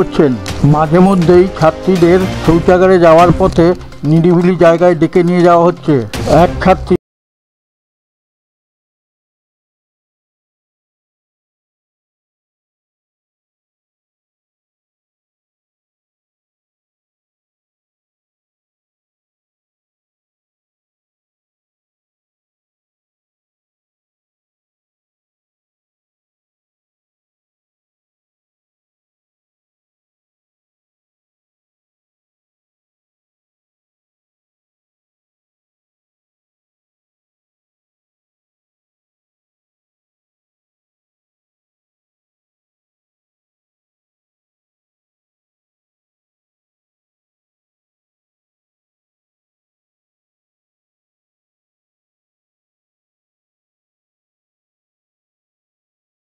করছেন। মাঝে মধ্যেই ছাত্রীদের শৌচাগারে যাওয়ার পথে নিরিবিলি জায়গায় ডেকে নিয়ে যাওয়া হচ্ছে। এক ছাত্রী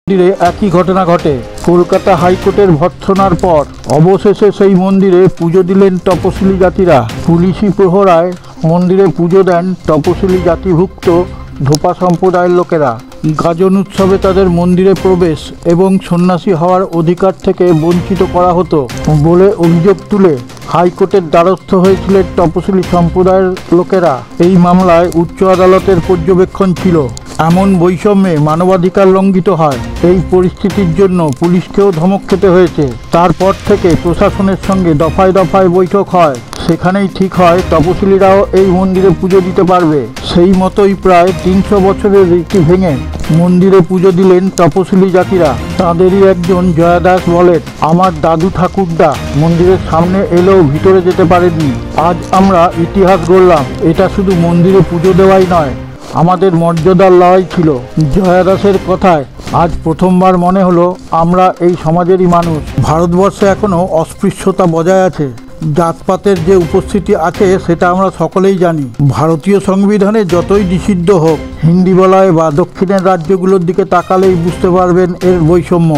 মন্দিরে একই ঘটনা ঘটে। কলকাতা হাইকোর্টের ভর্ৎসনার পর অবশেষে সেই মন্দিরে পুজো দিলেন তপশিলি জাতিরা। পুলিশি প্রহরায় মন্দিরে পুজো দেন তপশিলি জাতিভুক্ত ধোপা সম্প্রদায়ের লোকেরা। গাজন উৎসবে তাদের মন্দিরে প্রবেশ এবং সন্ন্যাসী হওয়ার অধিকার থেকে বঞ্চিত করা হতো বলে অভিযোগ তুলে হাইকোর্টের দ্বারস্থ হয়েছিলেন তপশিলি সম্প্রদায়ের লোকেরা। এই মামলায় উচ্চ আদালতের পর্যবেক্ষণ ছিল এমন বৈষম্যে মানবাধিকার লঙ্ঘিত হয়। এই পরিস্থিতির জন্য পুলিশকেও ধমক খেতে হয়েছে। তারপর থেকে প্রশাসনের সঙ্গে দফায় দফায় বৈঠক হয়। সেখানেই ঠিক হয় তপশিলিরাও এই মন্দিরে পুজো দিতে পারবে। সেই মতোই প্রায় 300 বছরের রীতি ভেঙে মন্দিরে পুজো দিলেন তপশিলি জাতিরা। তাঁদেরই একজন জয়া দাস বলেন, আমার দাদু ঠাকুরদা মন্দিরের সামনে এলেও ভিতরে যেতে পারেননি। আজ আমরা ইতিহাস গড়লাম। এটা শুধু মন্দিরে পুজো দেওয়াই নয়, আমাদের মর্যাদার লড়াই ছিল। জয়া দাসের কথায় আজ প্রথমবার মনে হলো আমরা এই সমাজেরই মানুষ। ভারতবর্ষে এখনও অস্পৃশ্যতা বজায় আছে। জাতপাতের যে উপস্থিতি আছে সেটা আমরা সকলেই জানি। ভারতীয় সংবিধানে যতই নিষিদ্ধ হোক, হিন্দি বলয় বা দক্ষিণের রাজ্যগুলোর দিকে তাকালেই বুঝতে পারবেন এর বৈষম্য।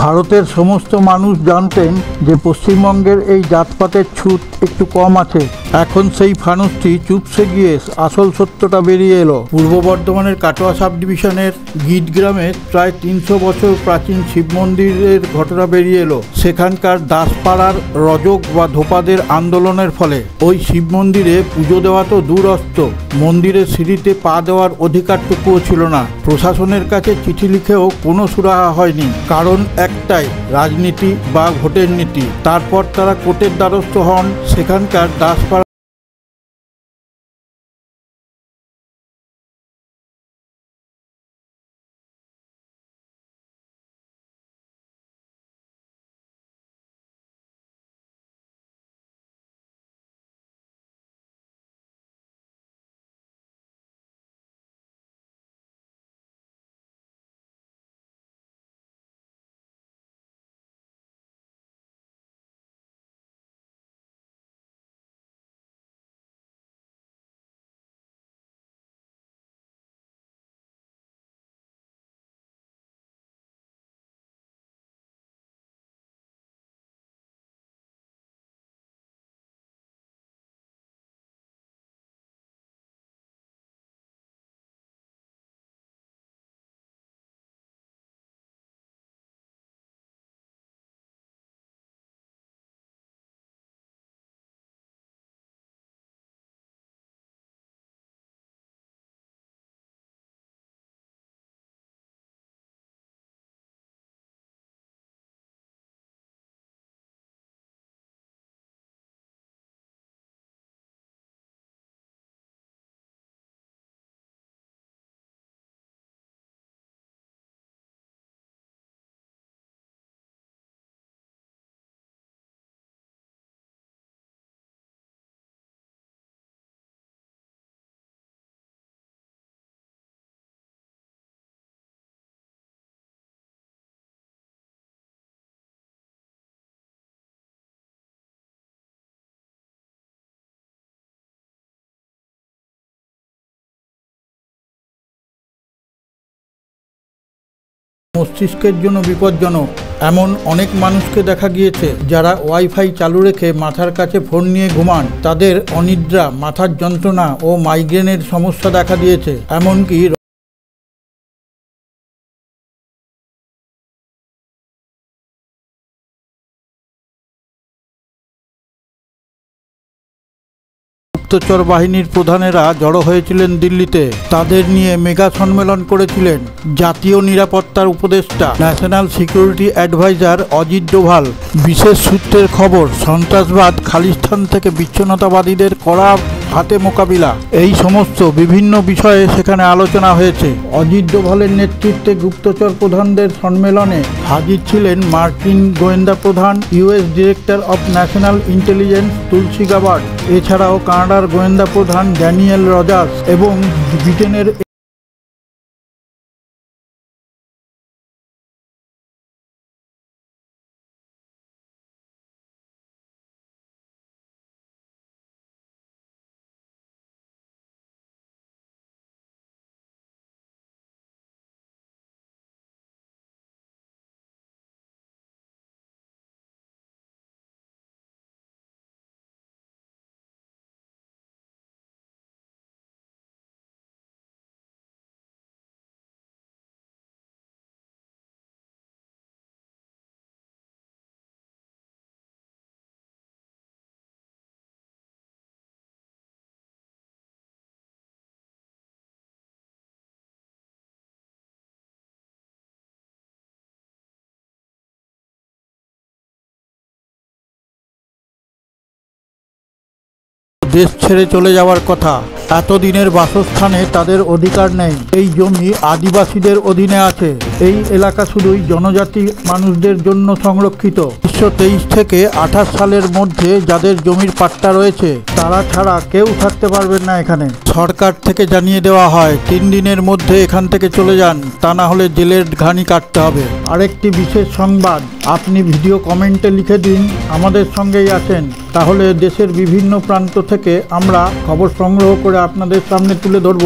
ভারতের সমস্ত মানুষ জানতেন যে পশ্চিমবঙ্গের এই জাতপাতের ছুত একটু কম আছে। এখন সেই ফানুসটি চুপসে গিয়ে আসল সত্যটা বেরিয়ে এলো। পূর্ব বর্ধমানের কাটোয়া সাব ডিভিশনের গিট গ্রামে প্রায় 300 বছর প্রাচীন শিব মন্দিরের ঘটনা বেরিয়ে এলো। সেখানকার দাসপাড়ার রজক বা ধোপাদের আন্দোলনের ফলে ওই শিব মন্দিরে পুজো দেওয়া তো দূরস্থ, মন্দিরের সিঁড়িতে পা দেওয়ার অধিকারটুকুও ছিল না। প্রশাসনের কাছে চিঠি লিখেও কোনো সুরাহা হয়নি। কারণ একটাই, রাজনীতি বা ভোটের নীতি। তারপর তারা কোর্টের দ্বারস্থ হন। সেখানকার দাসপাড়া মস্তিষ্কের জন্য বিপজ্জনক। এমন অনেক মানুষকে দেখা গিয়েছে যারা ওয়াইফাই চালু রেখে মাথার কাছে ফোন নিয়ে ঘুমান। তাদের অনিদ্রা, মাথার যন্ত্রণা ও মাইগ্রেনের সমস্যা দেখা দিয়েছে। এমনকি গুপ্তচর বাহিনীর প্রধানেরা জড়ো হয়েছিলেন দিল্লিতে। তাদের নিয়ে মেগা সম্মেলন করেছিলেন জাতীয় নিরাপত্তার উপদেষ্টা national security adviser Ajit Doval. বিশেষ সূত্রের খবর, সন্ত্রাসবাদ, খালিস্তান থেকে বিচ্ছিন্নতাবাদীদের কড়া হাতে মোকাবিলা, এই সমস্ত বিভিন্ন বিষয়ে সেখানে আলোচনা হয়েছে। অজিত ডোভালের নেতৃত্বে গুপ্তচর প্রধানদের সম্মেলনে হাজির ছিলেন মার্কিন গোয়েন্দা প্রধান, US director of national intelligence Tulsi Gabbard, এছাড়াও কানাডার গোয়েন্দা প্রধান ড্যানিয়েল রজার্স এবং ব্রিটেনের দেশ ছেড়ে চলে যাওয়ার কথা। এতদিনের বাসস্থানে তাদের অধিকার নেই। এই জমি আদিবাসীদের অধীনে আছে। এই এলাকা শুধুই জনজাতি মানুষদের জন্য সংরক্ষিত। 1923 থেকে 28 সালের মধ্যে যাদের জমির পাট্টা রয়েছে তারা ছাড়া কেউ থাকতে পারবেন না এখানে। সরকার থেকে জানিয়ে দেওয়া হয় 3 দিনের মধ্যে এখান থেকে চলে যান, তা না হলে জেলের ঘানি কাটতে হবে। আরেকটি বিশেষ সংবাদ, আপনি ভিডিও কমেন্টে লিখে দিন আমাদের সঙ্গেই আছেন, তাহলে দেশের বিভিন্ন প্রান্ত থেকে আমরা খবর সংগ্রহ করে আপনাদের সামনে তুলে ধরব।